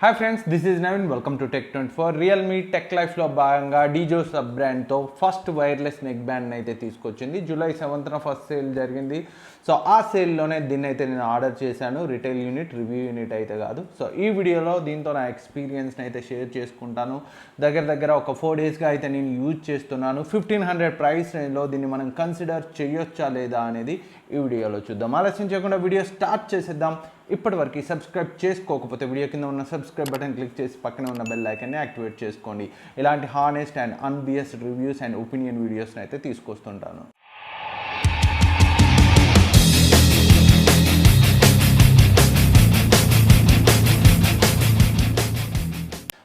Hi friends, this is Naveen. Welcome to Tech24. Realme tech లైఫ్లో భాగంగా Dizo sub బ్రాండ్తో first wireless neck band అయితే తీసుకొచ్చింది. జూలై 7th ఫస్ట్ సేల్ జరిగింది. So ఆ సేల్లోనే దీన్ని అయితే నేను ఆర్డర్ చేశాను. రిటైల్ యూనిట్, రివ్యూ యూనిట్ అయితే కాదు. సో ఈ వీడియోలో దీంతో నా ఎక్స్పీరియన్స్ని అయితే షేర్ చేసుకుంటాను. దగ్గర ఒక 4 daysగా అయితే నేను యూజ్ చేస్తున్నాను. 1500 ప్రైస్ రేంజ్లో దీన్ని మనం కన్సిడర్ చేయొచ్చా లేదా అనేది ఈ వీడియోలో చూద్దాం. ఆలస్యం చేయకుండా వీడియో స్టార్ట్ చేసేద్దాం. ఇప్పటివరకు సబ్స్క్రైబ్ చేసుకోకపోతే వీడియో కింద ఉన్న సబ్స్క్రైబ్ బటన్ క్లిక్ చేసి పక్కనే ఉన్న బెల్ ఐకాన్ని యాక్టివేట్ చేసుకోండి. ఇలాంటి honest and unbiased reviews and opinion వీడియోస్ని అయితే తీసుకొస్తుంటాను.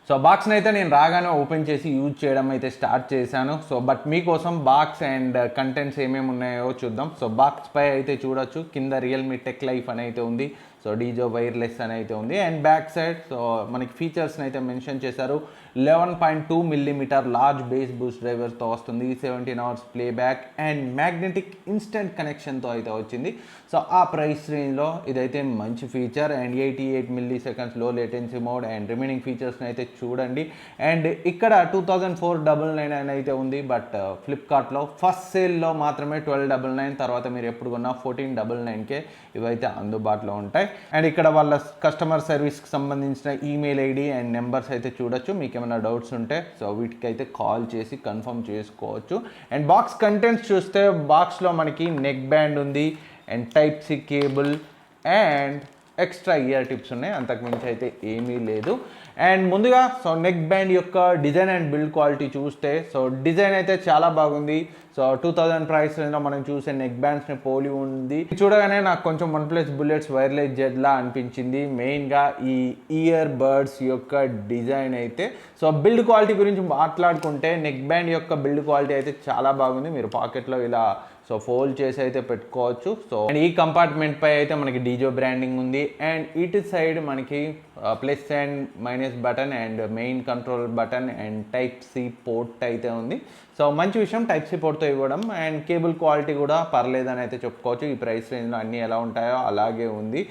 సో బాక్స్ని అయితే నేను రాగానే ఓపెన్ చేసి యూజ్ చేయడం అయితే స్టార్ట్ చేశాను. సో బట్ మీకోసం బాక్స్ అండ్ కంటెంట్స్ ఏమేమి ఉన్నాయో చూద్దాం. సో బాక్స్ పై అయితే చూడొచ్చు, కింద రియల్మీ టెక్ లైఫ్ అని అయితే ఉంది. సో డీజో వైర్లెస్ అని అయితే ఉంది. అండ్ బ్యాక్ సైడ్ సో మనకి ఫీచర్స్ని అయితే మెన్షన్ చేశారు. 11.2mm లార్జ్ బేస్ బూస్ట్ డ్రైవర్తో వస్తుంది. 17 hours playback and magnetic instant కనెక్షన్తో అయితే వచ్చింది. సో ఆ ప్రైస్ రేంజ్లో ఇదైతే మంచి ఫీచర్. అండ్ 88 milliseconds లో లేటెన్సీ మోడ్ అండ్ రిమైనింగ్ ఫీచర్స్ని అయితే చూడండి. అండ్ ఇక్కడ 2499 అని అయితే ఉంది. బట్ ఫ్లిప్కార్ట్లో ఫస్ట్ సేల్లో మాత్రమే 1299, తర్వాత మీరు ఎప్పుడు కొన్నా 1499కే ఇవైతే అందుబాటులో ఉంటాయి. అండ్ ఇక్కడ వాళ్ళ కస్టమర్ సర్వీస్కి సంబంధించిన ఈమెయిల్ ఐడి అండ్ నెంబర్స్ అయితే చూడొచ్చు. మీకు ఏమైనా డౌట్స్ ఉంటే సో వీటికి అయితే కాల్ చేసి కన్ఫర్మ్ చేసుకోవచ్చు. అండ్ బాక్స్ కంటెంట్స్ చూస్తే బాక్స్లో మనకి నెక్ బ్యాండ్ ఉంది and type C cable and extra ear tips ఉన్నాయి. అంతకుమించి అయితే ఏమీ లేదు. అండ్ ముందుగా సో నెక్ బ్యాండ్ యొక్క డిజైన్ అండ్ బిల్డ్ క్వాలిటీ చూస్తే సో డిజైన్ అయితే చాలా బాగుంది. సో 2000 ప్రైస్లో మనం చూసే నెక్ బ్యాండ్స్ని పోలి ఉంది. చూడగానే నాకు కొంచెం OnePlus బుల్లెట్స్ వైర్లెస్ జెడ్లా అనిపించింది. మెయిన్గా ఈ ఇయర్ బర్డ్స్ యొక్క డిజైన్ అయితే. సో బిల్డ్ క్వాలిటీ గురించి మాట్లాడుకుంటే నెక్ బ్యాండ్ యొక్క బిల్డ్ క్వాలిటీ అయితే చాలా బాగుంది. మీరు పాకెట్లో ఇలా సో ఫోల్డ్ చేసి అయితే పెట్టుకోవచ్చు. సో అండ్ ఈ కంపార్ట్మెంట్ పై అయితే మనకి డీజో బ్రాండింగ్ ఉంది. అండ్ ఇటు సైడ్ మనకి plus and minus button and main control button and type C port అయితే ఉంది. సో మంచి విషయం టైప్ సి పోర్ట్తో ఇవ్వడం. అండ్ కేబుల్ క్వాలిటీ కూడా పర్లేదని అయితే చెప్పుకోవచ్చు. ఈ ప్రైస్ రేంజ్లో అన్నీ ఎలా ఉంటాయో అలాగే ఉంది.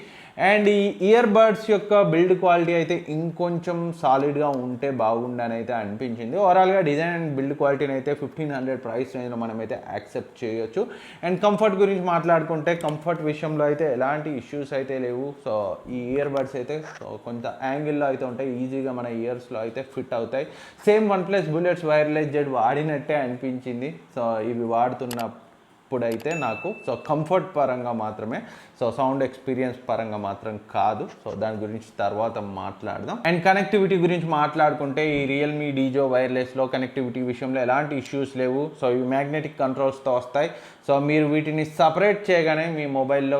అండ్ ఈ ఇయర్ బడ్స్ యొక్క బిల్డ్ క్వాలిటీ అయితే ఇంకొంచెం సాలిడ్గా ఉంటే బాగుండని అయితే అనిపించింది. ఓవరాల్గా డిజైన్ అండ్ బిల్డ్ క్వాలిటీని అయితే 1500 ప్రైస్ రేంజ్లో మనమైతే యాక్సెప్ట్ చేయొచ్చు. అండ్ కంఫర్ట్ గురించి మాట్లాడుకుంటే కంఫర్ట్ విషయంలో అయితే ఎలాంటి ఇష్యూస్ అయితే లేవు. సో ఈ ఇయర్ బడ్స్ అయితే సో కొంత యాంగిల్లో అయితే ఉంటాయి, ఈజీగా మన ఇయర్స్లో అయితే ఫిట్ అవుతాయి. Same OnePlus bullets wireless Z వాడినట్టే అనిపించింది. సో ఇవి వాడుతున్నప్పుడైతే నాకు సో కంఫర్ట్ పరంగా మాత్రమే, సో సౌండ్ ఎక్స్పీరియన్స్ పరంగా మాత్రం కాదు. సో దాని గురించి తర్వాత మాట్లాడదాం. అండ్ కనెక్టివిటీ గురించి మాట్లాడుకుంటే ఈ రియల్మీ డీజో వైర్లెస్లో కనెక్టివిటీ విషయంలో ఎలాంటి ఇష్యూస్ లేవు. సో ఇవి మ్యాగ్నెటిక్ కంట్రోల్స్తో వస్తాయి. సో మీరు వీటిని సపరేట్ చేయగానే మీ మొబైల్లో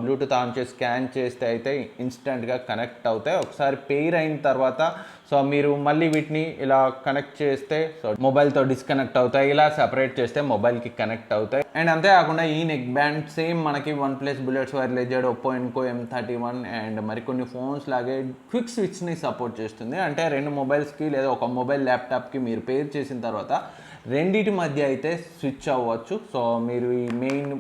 బ్లూటూత్ ఆన్ చేసి స్కాన్ చేస్తే అయితే ఇన్స్టెంట్గా కనెక్ట్ అవుతాయి. ఒకసారి పెయిర్ అయిన తర్వాత సో మీరు మళ్ళీ వీటిని ఇలా కనెక్ట్ చేస్తే సో మొబైల్తో డిస్కనెక్ట్ అవుతాయి. ఇలా సపరేట్ చేస్తే మొబైల్కి కనెక్ట్ అవుతాయి. అండ్ అంతేకాకుండా ఈ నెక్ బ్యాండ్ సేమ్ మనకి OnePlus bullets wireless Z, Oppo Enco M31 and మరికొన్ని ఫోన్స్ లాగే క్విక్ స్విచ్ని సపోర్ట్ చేస్తుంది. అంటే 2 మొబైల్స్కి లేదా ఒక మొబైల్ ల్యాప్టాప్కి మీరు పేర్ చేసిన తర్వాత రెండింటి మధ్య అయితే స్విచ్ అవ్వచ్చు. సో మీరు ఈ మెయిన్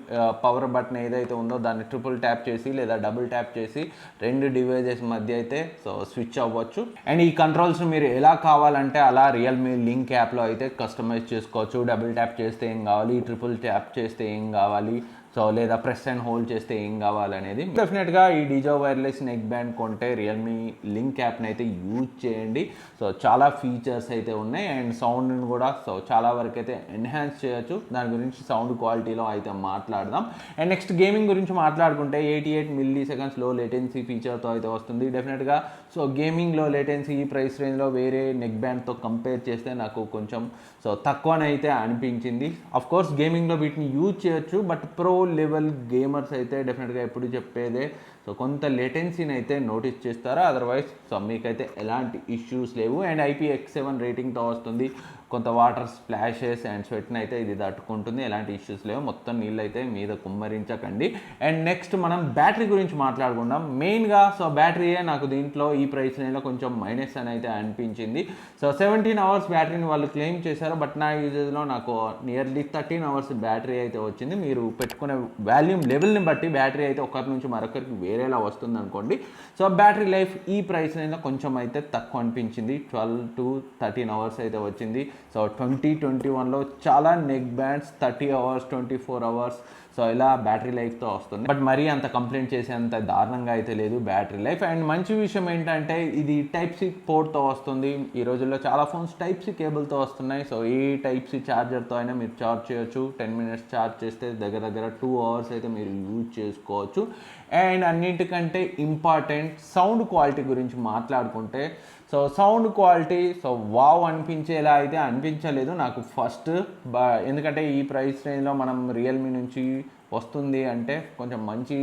పవర్ బటన్ ఏదైతే ఉందో దాన్ని ట్రిపుల్ ట్యాప్ చేసి లేదా డబుల్ ట్యాప్ చేసి 2 డివైజెస్ మధ్య అయితే సో స్విచ్ అవ్వచ్చు. అండ్ ఈ కంట్రోల్స్ మీరు ఎలా కావాలంటే అలా రియల్మీ లింక్ యాప్లో అయితే కస్టమైజ్ చేసుకోవచ్చు. డబుల్ ట్యాప్ చేస్తే ఏం కావాలి, ట్రిపుల్ ట్యాప్ చేస్తే ఏం కావాలి, సో లేదా ప్రెస్ అండ్ హోల్డ్ చేస్తే ఏం కావాలనేది. డెఫినెట్గా ఈ డీజో వైర్లెస్ నెక్ బ్యాండ్ కొంటే రియల్మీ లింక్ యాప్ని అయితే యూజ్ చేయండి. సో చాలా ఫీచర్స్ అయితే ఉన్నాయి. అండ్ సౌండ్ని కూడా సో చాలా వరకు అయితే ఎన్హాన్స్ చేయొచ్చు. దాని గురించి సౌండ్ క్వాలిటీలో అయితే మాట్లాడదాం. అండ్ నెక్స్ట్ గేమింగ్ గురించి మాట్లాడుకుంటే 88 milliseconds లో లేటెన్సీ ఫీచర్తో అయితే వస్తుంది. డెఫినెట్గా సో గేమింగ్లో లేటెన్సీ ఈ ప్రైస్ రేంజ్లో వేరే నెక్ బ్యాండ్తో కంపేర్ చేస్తే నాకు కొంచెం సో తక్కువనైతే అనిపించింది. అఫ్కోర్స్ గేమింగ్లో వీటిని యూజ్ చేయొచ్చు. బట్ ప్రో లెవెల్ గేమర్స్ అయితే డెఫినెట్గా ఎప్పుడు చెప్పేదే సో కొంత లేటెన్సీని అయితే నోటీస్ చేస్తారా. అదర్వైజ్ సో మీకైతే ఎలాంటి ఇష్యూస్ లేవు. అండ్ IPX7 రేటింగ్తో వస్తుంది. కొంత వాటర్ స్ప్లాషెస్ అండ్ స్వెట్ని అయితే ఇది తట్టుకుంటుంది, ఎలాంటి ఇష్యూస్ లేవు, మొత్తం నీళ్ళు అయితే మీద కుమ్మరించకండి. అండ్ నెక్స్ట్ మనం బ్యాటరీ గురించి మాట్లాడుకుందాం మెయిన్గా. సో బ్యాటరీయే నాకు దీంట్లో ఈ ప్రైస్ రేంజ్లో కొంచెం మైనస్ అని అయితే అనిపించింది. సో 17 hours బ్యాటరీని వాళ్ళు క్లెయిమ్ చేశారు, బట్ నా యూజెస్లో నాకు నియర్లీ 13 hours బ్యాటరీ అయితే వచ్చింది. మీరు పెట్టుకునే వాల్యూమ్ లెవెల్ని బట్టి బ్యాటరీ అయితే ఒకరి నుంచి మరొకరికి వేరేలా వస్తుంది అనుకోండి. సో బ్యాటరీ లైఫ్ ఈ ప్రైస్ రేంజ్లో కొంచెం అయితే తక్కువ అనిపించింది, 12 to 13 hours అయితే వచ్చింది. సో 2021లో చాలా neck bands 30 hours 24 hours so ఇలా బ్యాటరీ లైఫ్తో వస్తుంది, బట్ మరీ అంత కంప్లైంట్ చేసేంత దారుణంగా అయితే లేదు బ్యాటరీ లైఫ్. అండ్ మంచి విషయం ఏంటంటే ఇది టైప్ సి పోర్ట్తో వస్తుంది. ఈ రోజుల్లో చాలా ఫోన్స్ టైప్ సి కేబుల్తో వస్తున్నాయి. సో ఈ టైప్ సి ఛార్జర్తో అయినా మీరు ఛార్జ్ చేయొచ్చు. 10 minutes ఛార్జ్ చేస్తే దగ్గర 2 hours అయితే మీరు యూజ్ చేసుకోవచ్చు. అండ్ అన్నింటికంటే ఇంపార్టెంట్ సౌండ్ క్వాలిటీ గురించి మాట్లాడుకుంటే, so sound quality so wow అనిపించేలా అయితే అనిపించలేదు నాకు ఫస్ట్. ఎందుకంటే ఈ ప్రైస్ రేంజ్లో మనం రియల్మీ నుంచి వస్తుంది అంటే కొంచెం మంచి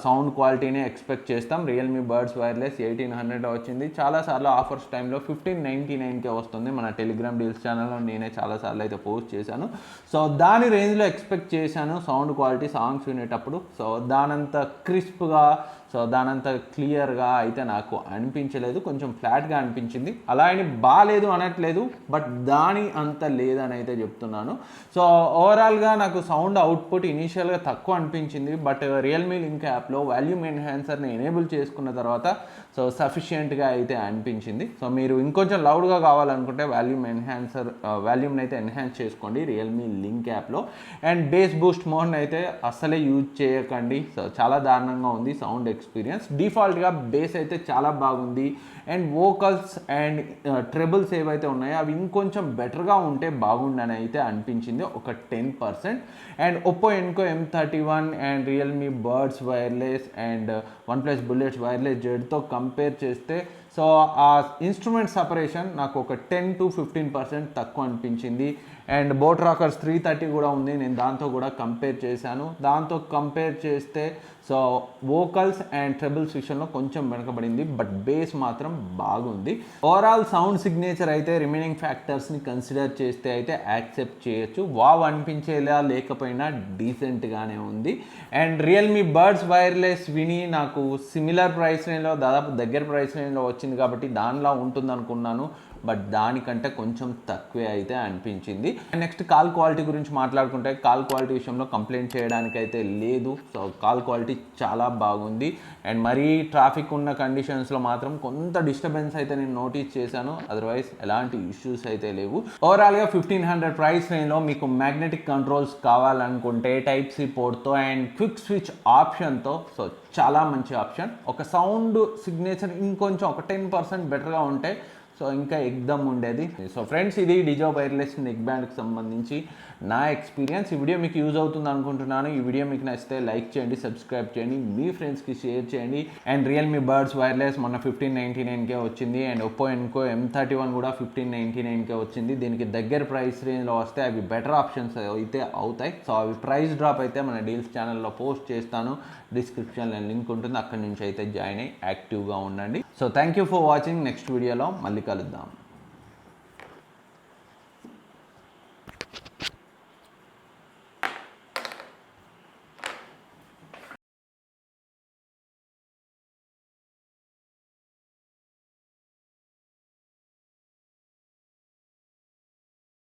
సౌండ్ క్వాలిటీనే ఎక్స్పెక్ట్ చేస్తాం. రియల్మీ బర్డ్స్ వైర్లెస్ 1800 వచ్చింది. చాలాసార్లు ఆఫర్స్ టైంలో 1599కే వస్తుంది. మన టెలిగ్రామ్ డీల్స్ ఛానల్లో నేనే చాలాసార్లు అయితే పోస్ట్ చేశాను. సో దాని రేంజ్లో ఎక్స్పెక్ట్ చేశాను సౌండ్ క్వాలిటీ సాంగ్స్ వినేటప్పుడు. సో దానంత క్రిస్ప్గా సో దానంత క్లియర్గా అయితే నాకు అనిపించలేదు, కొంచెం ఫ్లాట్గా అనిపించింది. అలా అని బాగాలేదు అనట్లేదు, బట్ దాని అంత లేదని అయితే చెప్తున్నాను. సో ఓవరాల్గా నాకు సౌండ్ అవుట్పుట్ ఇనీషియల్గా తక్కువ అనిపించింది, బట్ రియల్మీ లింక్ యాప్లో వాల్యూమ్ ఎన్హాన్సర్ని ఎనేబుల్ చేసుకున్న తర్వాత సో సఫిషియెంట్గా అయితే అనిపించింది. సో మీరు ఇంకొంచెం లౌడ్గా కావాలనుకుంటే వాల్యూమ్ని అయితే ఎన్హాన్స్ చేసుకోండి రియల్మీ లింక్ యాప్లో. అండ్ బేస్ బూస్ట్ మోడ్ని అయితే అస్సలే యూజ్ చేయకండి. సో చాలా దారుణంగా ఉంది సౌండ్ ఎక్స్పీరియన్స్. డిఫాల్ట్గా బేస్ అయితే చాలా బాగుంది. అండ్ వోకల్స్ అండ్ ట్రెబుల్స్ ఏవైతే ఉన్నాయో అవి ఇంకొంచెం బెటర్గా ఉంటే బాగుండని అయితే అనిపించింది, ఒక 10%. And Oppo Enco M31 and Realme buds wireless and OnePlus bullets wireless జెడ్తో కంపేర్ చేస్తే సో ఆ ఇన్స్ట్రుమెంట్ సపరేషన్ నాకు ఒక 10 to 15% తక్కువ అనిపించింది. అండ్ బోట్ రాకర్స్ 330 కూడా ఉంది, నేను దాంతో కూడా కంపేర్ చేశాను. దాంతో కంపేర్ చేస్తే సో వోకల్స్ అండ్ ట్రెబుల్స్ విషయంలో కొంచెం వెనకబడింది, బట్ బేస్ మాత్రం బాగుంది. ఓవరాల్ సౌండ్ సిగ్నేచర్ అయితే రిమైనింగ్ ఫ్యాక్టర్స్ని కన్సిడర్ చేస్తే అయితే యాక్సెప్ట్ చేయొచ్చు. వావ్ అనిపించేలా లేకపోయినా డీసెంట్గానే ఉంది. అండ్ రియల్మీ బర్డ్స్ వైర్లెస్ విని నాకు సిమిలర్ ప్రైస్ రేంజ్లో దాదాపు దగ్గర ప్రైస్ రేంజ్లో వచ్చింది కాబట్టి దానిలా ఉంటుంది అనుకున్నాను, బట్ దానికంటే కొంచెం తక్కువే అయితే అనిపించింది. నెక్స్ట్ కాల్ క్వాలిటీ గురించి మాట్లాడుకుంటే కాల్ క్వాలిటీ విషయంలో కంప్లైంట్ చేయడానికి అయితే లేదు. సో కాల్ క్వాలిటీ చాలా బాగుంది. అండ్ మరీ ట్రాఫిక్ ఉన్న కండిషన్స్లో మాత్రం కొంత డిస్టర్బెన్స్ అయితే నేను నోటీస్ చేశాను, అదర్వైజ్ ఎలాంటి ఇష్యూస్ అయితే లేవు. ఓవరాల్గా 1500 ప్రైస్ రేంజ్లో మీకు మ్యాగ్నెటిక్ కంట్రోల్స్ కావాలనుకుంటే టైప్ సి పోర్ట్తో అండ్ క్విక్ స్విచ్ ఆప్షన్తో సో చాలా మంచి ఆప్షన్. ఒక సౌండ్ సిగ్నేచర్ ఇంకొంచెం ఒక 10% బెటర్గా ఉంటే సో ఇంకా ఎగ్దమ్ ఉండేది. సో ఫ్రెండ్స్, ఇది డిజో వైర్లెస్ నెక్ బ్యాండ్కి సంబంధించి నా ఎక్స్పీరియన్స్. ఈ వీడియో మీకు యూజ్ అవుతుంది అనుకుంటున్నాను. ఈ వీడియో మీకు నచ్చితే లైక్ చేయండి, సబ్స్క్రైబ్ చేయండి, మీ ఫ్రెండ్స్కి షేర్ చేయండి. అండ్ రియల్మీ బర్డ్స్ వైర్లెస్ మొన్న 1599కే వచ్చింది. అండ్ ఒప్పో ఎన్కో M31 కూడా 1599కే వచ్చింది. దీనికి దగ్గర ప్రైస్ రేంజ్లో వస్తే అవి బెటర్ ఆప్షన్స్ అయితే అవుతాయి. సో అవి ప్రైస్ డ్రాప్ అయితే మన డీల్స్ ఛానల్లో పోస్ట్ చేస్తాను, డిస్క్రిప్షన్లో లింక్ ఉంటుంది, అక్కడి నుంచి అయితే జాయిన్ అయ్యి యాక్టివ్గా ఉండండి. So thank you for watching. Next వీడియోలో మళ్ళీ కలుద్దాం.